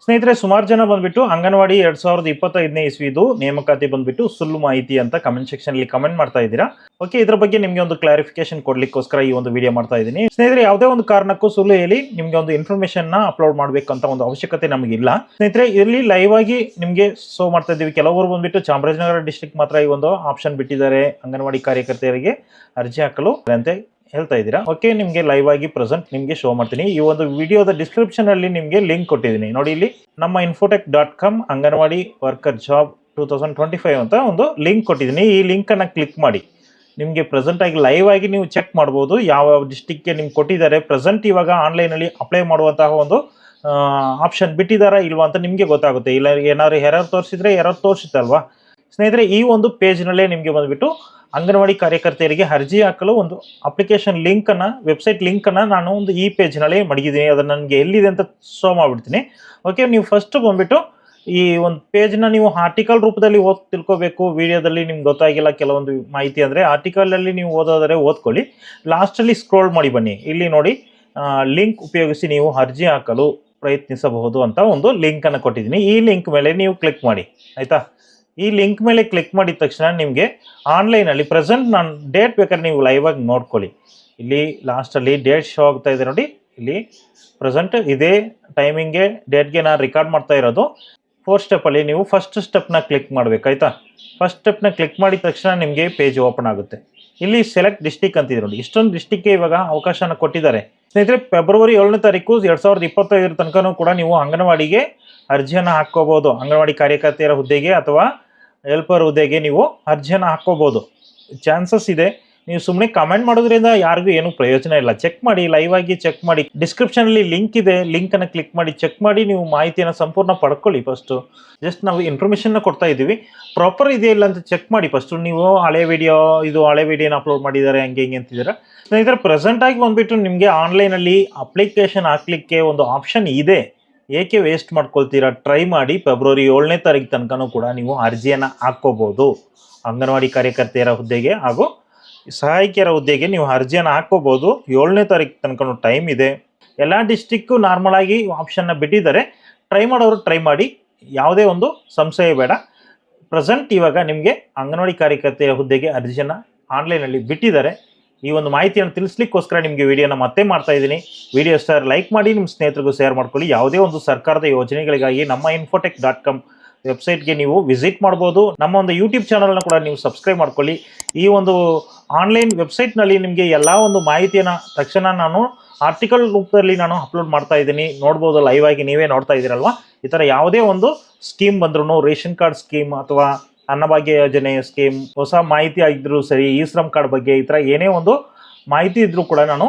ಸ್ನೇಹಿತರೆ, ಸುಮಾರು ಜನ ಬಂದ್ಬಿಟ್ಟು ಅಂಗನವಾಡಿ 2025ನೇ ಇಸ್ವಿದು ನೇಮಕಾತಿ ಬಂದ್ಬಿಟ್ಟು ಸುಳ್ಳು ಮಾಹಿತಿ ಅಂತ ಕಮೆಂಟ್ ಸೆಕ್ಷನ್ ಅಲ್ಲಿ ಕಮೆಂಟ್ ಮಾಡ್ತಾ ಇದ್ದೀರಾ. ಓಕೆ, ಇದ್ರ ಬಗ್ಗೆ ನಿಮಗೆ ಒಂದು ಕ್ಲಾರಿಫಿಕೇಶನ್ ಕೊಡ್ಲಿಕ್ಕೋಸ್ಕರ ಈ ಒಂದು ವಿಡಿಯೋ ಮಾಡ್ತಾ ಇದ್ದೀನಿ. ಸ್ನೇಹಿತರೆ, ಯಾವುದೇ ಒಂದು ಕಾರಣಕ್ಕೂ ಸುಳ್ಳು ಹೇಳಿ ನಿಮಗೆ ಒಂದು ಇನ್ಫಾರ್ಮೇಶನ್ ನ ಅಪ್ಲೋಡ್ ಮಾಡಬೇಕಂತ ಒಂದು ಅವಶ್ಯಕತೆ ನಮಗಿಲ್ಲ. ಸ್ನೇಹಿತರೆ, ಇಲ್ಲಿ ಲೈವ್ ಆಗಿ ನಿಮಗೆ ಶೋ ಮಾಡ್ತಾ ಇದ್ದೀವಿ. ಕೆಲವರು ಬಂದ್ಬಿಟ್ಟು ಚಾಮರಾಜನಗರ ಡಿಸ್ಟ್ರಿಕ್ಟ್ ಮಾತ್ರ ಈ ಒಂದು ಆಪ್ಷನ್ ಬಿಟ್ಟಿದ್ದಾರೆ, ಅಂಗನವಾಡಿ ಕಾರ್ಯಕರ್ತೆಯರಿಗೆ ಅರ್ಜಿ ಹಾಕಲು ಅಂತ ಹೇಳ್ತಾ ಇದ್ದೀರಾ. ಓಕೆ, ನಿಮಗೆ ಲೈವ್ ಆಗಿ ಪ್ರೆಸೆಂಟ್ ನಿಮಗೆ ಶೋ ಮಾಡ್ತೀನಿ. ಈ ಒಂದು ವಿಡಿಯೋದ ಡಿಸ್ಕ್ರಿಪ್ಷನ್ ಅಲ್ಲಿ ನಿಮಗೆ ಲಿಂಕ್ ಕೊಟ್ಟಿದ್ದೀನಿ ನೋಡಿ. ಇಲ್ಲಿ ನಮ್ಮ infotech.com ಅಂಗನವಾಡಿ ವರ್ಕರ್ ಜಾಬ್ 2025 ಅಂತ ಒಂದು ಲಿಂಕ್ ಕೊಟ್ಟಿದ್ದೀನಿ. ಈ ಲಿಂಕ್ ಅನ್ನ ಕ್ಲಿಕ್ ಮಾಡಿ ನಿಮಗೆ ಪ್ರೆಸೆಂಟ್ ಆಗಿ ಲೈವ್ ಆಗಿ ನೀವು ಚೆಕ್ ಮಾಡಬಹುದು ಯಾವ ಡಿಸ್ಟ್ರಿಕ್ಟ್ಗೆ ನಿಮ್ಗೆ ಕೊಟ್ಟಿದ್ದಾರೆ. ಪ್ರೆಸೆಂಟ್ ಇವಾಗ ಆನ್ಲೈನ್ ಅಲ್ಲಿ ಅಪ್ಲೈ ಮಾಡುವಂತಹ ಒಂದು ಆಪ್ಷನ್ ಬಿಟ್ಟಿದ್ದಾರಾ ಇಲ್ವಾ ಅಂತ ನಿಮಗೆ ಗೊತ್ತಾಗುತ್ತೆ. ಇಲ್ಲ ಏನಾದ್ರು ಎರರ್ ತೋರಿಸಿದ್ರೆ ಎರರ್ ತೋರಿಸುತ್ತಲ್ವಾ. ಸ್ನೇಹಿತರೆ, ಈ ಒಂದು ಪೇಜ್ನಲ್ಲೇ ನಿಮಗೆ ಬಂದ್ಬಿಟ್ಟು ಅಂಗನವಾಡಿ ಕಾರ್ಯಕರ್ತೆಯರಿಗೆ ಅರ್ಜಿ ಹಾಕಲು ಒಂದು ಅಪ್ಲಿಕೇಶನ್ ಲಿಂಕ್ ಅನ್ನ, ವೆಬ್ಸೈಟ್ ಲಿಂಕ್ ಅನ್ನ ನಾನು ಒಂದು ಈ ಪೇಜ್ನಲ್ಲಿ ಮಡಗಿದ್ದೀನಿ. ಅದನ್ನು ನನಗೆ ಎಲ್ಲಿದೆ ಅಂತ ಶೋ ಮಾಡಿಬಿಡ್ತೀನಿ. ಓಕೆ, ನೀವು ಫಸ್ಟ್ ಬಂದ್ಬಿಟ್ಟು ಈ ಒಂದು ಪೇಜ್ನ ನೀವು ಆರ್ಟಿಕಲ್ ರೂಪದಲ್ಲಿ ತಿಳ್ಕೋಬೇಕು. ವಿಡಿಯೋದಲ್ಲಿ ನಿಮ್ಗೆ ಗೊತ್ತಾಗಿಲ್ಲ ಕೆಲವೊಂದು ಮಾಹಿತಿ ಅಂದರೆ ಆರ್ಟಿಕಲಲ್ಲಿ ನೀವು ಓದೋದರೆ ಓದ್ಕೊಳ್ಳಿ. ಲಾಸ್ಟಲ್ಲಿ ಸ್ಕ್ರೋಲ್ ಮಾಡಿ ಬನ್ನಿ. ಇಲ್ಲಿ ನೋಡಿ, ಲಿಂಕ್ ಉಪಯೋಗಿಸಿ ನೀವು ಅರ್ಜಿ ಹಾಕಲು ಪ್ರಯತ್ನಿಸಬಹುದು ಅಂತ ಒಂದು ಲಿಂಕನ್ನು ಕೊಟ್ಟಿದ್ದೀನಿ. ಈ ಲಿಂಕ್ ಮೇಲೆ ನೀವು ಕ್ಲಿಕ್ ಮಾಡಿ, ಆಯಿತಾ. ಈ ಲಿಂಕ್ ಮೇಲೆ ಕ್ಲಿಕ್ ಮಾಡಿದ ತಕ್ಷಣ ನಿಮಗೆ ಆನ್ಲೈನಲ್ಲಿ ಪ್ರೆಸೆಂಟ್ ನಾನು ಡೇಟ್ ಬೇಕಾದ್ರೆ ನೀವು ಲೈವ್ ಆಗಿ ನೋಡ್ಕೊಳ್ಳಿ. ಇಲ್ಲಿ ಲಾಸ್ಟಲ್ಲಿ ಡೇಟ್ ಶೋ ಆಗ್ತಾ ಇದೆ ನೋಡಿ. ಇಲ್ಲಿ ಪ್ರೆಸೆಂಟ್ ಇದೇ ಟೈಮಿಂಗ್ಗೆ ಡೇಟ್ಗೆ ನಾನು ರೆಕಾರ್ಡ್ ಮಾಡ್ತಾ ಇರೋದು. 4 ಸ್ಟೆಪ್ಪಲ್ಲಿ ನೀವು ಫಸ್ಟ್ ಸ್ಟೆಪ್ನ ಕ್ಲಿಕ್ ಮಾಡಬೇಕು, ಆಯಿತಾ. ಫಸ್ಟ್ ಸ್ಟೆಪ್ನ ಕ್ಲಿಕ್ ಮಾಡಿದ ತಕ್ಷಣ ನಿಮಗೆ ಪೇಜ್ ಓಪನ್ ಆಗುತ್ತೆ. ಇಲ್ಲಿ ಸೆಲೆಕ್ಟ್ ಡಿಸ್ಟಿಕ್ ಅಂತಿದೆ ನೋಡಿ. ಇಷ್ಟೊಂದು ಡಿಸ್ಟಿಕ್ಗೆ ಇವಾಗ ಅವಕಾಶನ ಕೊಟ್ಟಿದ್ದಾರೆ. ಸ್ನೇಹಿತರೆ, ಫೆಬ್ರವರಿ 7ನೇ ತಾರೀಕು 2025 ತನಕನೂ ಕೂಡ ನೀವು ಅಂಗನವಾಡಿಗೆ ಅರ್ಜಿಯನ್ನು ಹಾಕ್ಕೋಬಹುದು. ಅಂಗನವಾಡಿ ಕಾರ್ಯಕರ್ತೆಯರ ಹುದ್ದೆಗೆ ಅಥವಾ ಹೆಲ್ಪರ್ ಹುದ್ದೆಗೆ ನೀವು ಅರ್ಜಿಯನ್ನು ಹಾಕ್ಕೋಬಹುದು. ಚಾನ್ಸಸ್ ಇದೆ. ನೀವು ಸುಮ್ಮನೆ ಕಮೆಂಟ್ ಮಾಡೋದ್ರಿಂದ ಯಾರಿಗೂ ಏನೂ ಪ್ರಯೋಜನ ಇಲ್ಲ. ಚೆಕ್ ಮಾಡಿ, ಲೈವ್ ಆಗಿ ಚೆಕ್ ಮಾಡಿ. ಡಿಸ್ಕ್ರಿಪ್ಷನಲ್ಲಿ ಲಿಂಕ್ ಇದೆ, ಲಿಂಕನ್ನು ಕ್ಲಿಕ್ ಮಾಡಿ ಚೆಕ್ ಮಾಡಿ ನೀವು ಮಾಹಿತಿಯನ್ನು ಸಂಪೂರ್ಣ ಪಡ್ಕೊಳ್ಳಿ. ಫಸ್ಟು ಜಸ್ಟ್ ನಾವು ಇನ್ಫಾರ್ಮೇಷನ್ನ ಕೊಡ್ತಾ ಇದ್ದೀವಿ, ಪ್ರಾಪರ್ ಇದೆಯಾ ಇಲ್ಲ ಅಂತ ಚೆಕ್ ಮಾಡಿ. ಫಸ್ಟು ನೀವು ಹಳೆ ವಿಡಿಯೋನ ಅಪ್ಲೋಡ್ ಮಾಡಿದ್ದಾರೆ ಹಂಗೆ ಹಿಂಗೆ ಅಂತಿದ್ದೀರಾ. ಸ್ನೇಹಿತರೆ, ಪ್ರೆಸೆಂಟಾಗಿ ಬಂದುಬಿಟ್ಟು ನಿಮಗೆ ಆನ್ಲೈನಲ್ಲಿ ಅಪ್ಲಿಕೇಶನ್ ಹಾಕಲಿಕ್ಕೆ ಒಂದು ಆಪ್ಷನ್ ಇದೆ. ಏಕೆ ವೇಸ್ಟ್ ಮಾಡ್ಕೊಳ್ತೀರಾ? ಟ್ರೈ ಮಾಡಿ. ಫೆಬ್ರವರಿ 7ನೇ ತಾರೀಕು ತನಕನೂ ಕೂಡ ನೀವು ಅರ್ಜಿಯನ್ನು ಹಾಕ್ಕೋಬೋದು. ಅಂಗನವಾಡಿ ಕಾರ್ಯಕರ್ತೆಯರ ಹುದ್ದೆಗೆ ಹಾಗೂ ಸಹಾಯಕಿಯರ ಹುದ್ದೆಗೆ ನೀವು ಅರ್ಜಿಯನ್ನು ಹಾಕ್ಕೋಬೋದು. 7ನೇ ತಾರೀಕು ತನಕ ಟೈಮ್ ಇದೆ. ಎಲ್ಲ ಡಿಸ್ಟಿಕ್ಕು ನಾರ್ಮಲ್ ಆಗಿ ಆಪ್ಷನ್ನ ಬಿಟ್ಟಿದ್ದಾರೆ. ಟ್ರೈ ಮಾಡೋರು ಟ್ರೈ ಮಾಡಿ, ಯಾವುದೇ ಒಂದು ಸಂಶಯ ಬೇಡ. ಪ್ರೆಸೆಂಟ್ ಇವಾಗ ನಿಮಗೆ ಅಂಗನವಾಡಿ ಕಾರ್ಯಕರ್ತೆಯರ ಹುದ್ದೆಗೆ ಅರ್ಜಿಯನ್ನು ಆನ್ಲೈನಲ್ಲಿ ಬಿಟ್ಟಿದ್ದಾರೆ. ಈ ಒಂದು ಮಾಹಿತಿಯನ್ನು ತಿಳಿಸ್ಲಿಕ್ಕೋಸ್ಕರ ನಿಮಗೆ ವಿಡಿಯೋನ ಮತ್ತೆ ಮಾಡ್ತಾ ಇದ್ದೀನಿ. ವಿಡಿಯೋ ಇಷ್ಟ ಲೈಕ್ ಮಾಡಿ, ನಿಮ್ಮ ಸ್ನೇಹಿತರಿಗೂ ಶೇರ್ ಮಾಡ್ಕೊಳ್ಳಿ. ಯಾವುದೇ ಒಂದು ಸರ್ಕಾರದ ಯೋಜನೆಗಳಿಗಾಗಿ ನಮ್ಮ infotech.com ವೆಬ್ಸೈಟ್ಗೆ ನೀವು ವಿಸಿಟ್ ಮಾಡ್ಬೋದು. ನಮ್ಮ ಒಂದು ಯೂಟ್ಯೂಬ್ ಚಾನಲ್ನ ಕೂಡ ನೀವು ಸಬ್ಸ್ಕ್ರೈಬ್ ಮಾಡ್ಕೊಳ್ಳಿ. ಈ ಒಂದು ಆನ್ಲೈನ್ ವೆಬ್ಸೈಟ್ನಲ್ಲಿ ನಿಮಗೆ ಎಲ್ಲ ಒಂದು ಮಾಹಿತಿಯನ್ನು ತಕ್ಷಣ ನಾನು ಆರ್ಟಿಕಲ್ ರೂಪದಲ್ಲಿ ನಾನು ಅಪ್ಲೋಡ್ ಮಾಡ್ತಾ ಇದ್ದೀನಿ. ನೋಡ್ಬೋದು, ಲೈವ್ ಆಗಿ ನೀವೇ ನೋಡ್ತಾ ಇದ್ದೀರಲ್ವ. ಈ ಥರ ಯಾವುದೇ ಒಂದು ಸ್ಕೀಮ್ ಬಂದ್ರೂ, ರೇಷನ್ ಕಾರ್ಡ್ ಸ್ಕೀಮ್ ಅಥವಾ ಅನ್ನಭಾಗ್ಯ ಯೋಜನೆ ಸ್ಕೀಮ್, ಹೊಸ ಮಾಹಿತಿ ಆಗಿದ್ರು ಸರಿ, ಈ ಶ್ರಮ್ ಕಾರ್ಡ್ ಬಗ್ಗೆ ಈ ಥರ ಏನೇ ಒಂದು ಮಾಹಿತಿ ಇದ್ರೂ ಕೂಡ ನಾನು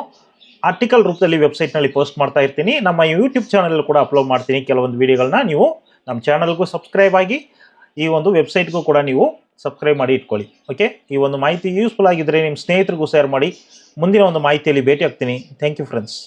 ಆರ್ಟಿಕಲ್ ರೂಪದಲ್ಲಿ ವೆಬ್ಸೈಟ್ನಲ್ಲಿ ಪೋಸ್ಟ್ ಮಾಡ್ತಾ ಇರ್ತೀನಿ. ನಮ್ಮ ಯೂಟ್ಯೂಬ್ ಚಾನಲ್ ಕೂಡ ಅಪ್ಲೋಡ್ ಮಾಡ್ತೀನಿ ಕೆಲವೊಂದು ವಿಡಿಯೋಗಳನ್ನ. ನೀವು ನಮ್ಮ ಚಾನಲ್ಗೂ ಸಬ್ಸ್ಕ್ರೈಬ್ ಆಗಿ ಈ ಒಂದು ವೆಬ್ಸೈಟ್ಗೂ ಕೂಡ ನೀವು ಸಬ್ಸ್ಕ್ರೈಬ್ ಮಾಡಿ ಇಟ್ಕೊಳ್ಳಿ. ಓಕೆ, ಈ ಒಂದು ಮಾಹಿತಿ ಯೂಸ್ಫುಲ್ ಆಗಿದ್ದರೆ ನಿಮ್ಮ ಸ್ನೇಹಿತರಿಗೂ ಶೇರ್ ಮಾಡಿ. ಮುಂದಿನ ಒಂದು ಮಾಹಿತಿಯಲ್ಲಿ ಭೇಟಿ ಆಗ್ತೀನಿ. Thank you friends.